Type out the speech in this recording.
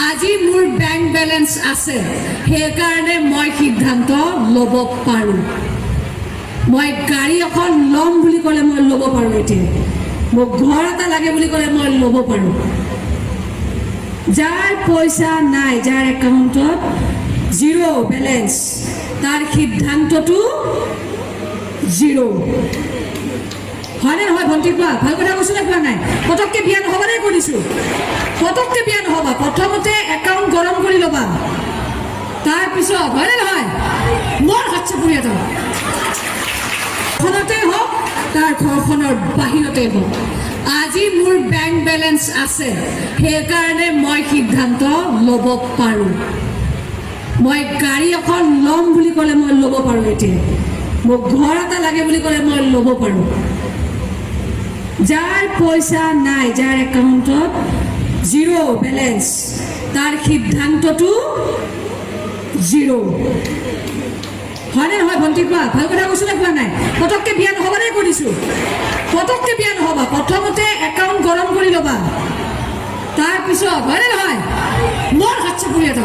আজি মোৰ bank balance আছে সেইকাৰণে মই সিদ্ধান্ত ল'ব পাৰোঁ মই গাড়ী এখন ল'ম বুলি ক'লে মই ল'ব পাৰোঁ এতিয়া মোক ঘৰ এটা লাগে বুলি ক'লে মই ল'ব পাৰোঁ যাৰ পইচা নাই যাৰ একাউণ্টত জিৰ' বেলেন্স তাৰ সিদ্ধান্তটো জিৰ' হয়নে নহয় ভণ্টি কোৱা ভাল কথা কৈছোঁ নে কোৱা নাই পটককৈ বিয়া নহ'বানে কৰিছোঁ পটককৈ বিয়া নহ'বা প্ৰথমতে একাউণ্ট গৰম কৰি ল'বা তাৰপিছত হয়নে নহয় মোৰ হাত চাপৰি এটা ঘৰখনতে হওক তাৰ ঘৰখনৰ বাহিৰতে হওক আজি মোৰ বেংক বেলেন্স আছে সেইকাৰণে মই সিদ্ধান্ত ল'ব পাৰোঁ মই গাড়ী এখন ল'ম বুলি ক'লে মই ল'ব পাৰোঁ এতিয়া মোক ঘৰ এটা লাগে বুলি ক'লে মই ল'ব পাৰোঁ যাৰ পইচা নাই যাৰ একাউণ্টত জিৰ' বেলেন্স তাৰ সিদ্ধান্তটো জিৰ' হয়নে নহয় ভণ্টি কোৱা ভাল কথা কৈছোঁ নে কোৱা নাই পটককৈ বিয়া নহ'বানে কৰিছোঁ পটককৈ বিয়া নহ'বা প্ৰথমতে একাউণ্ট গৰম কৰি ল'বা তাৰপিছত হয়নে নহয় মোৰ হাত চাপৰি এটা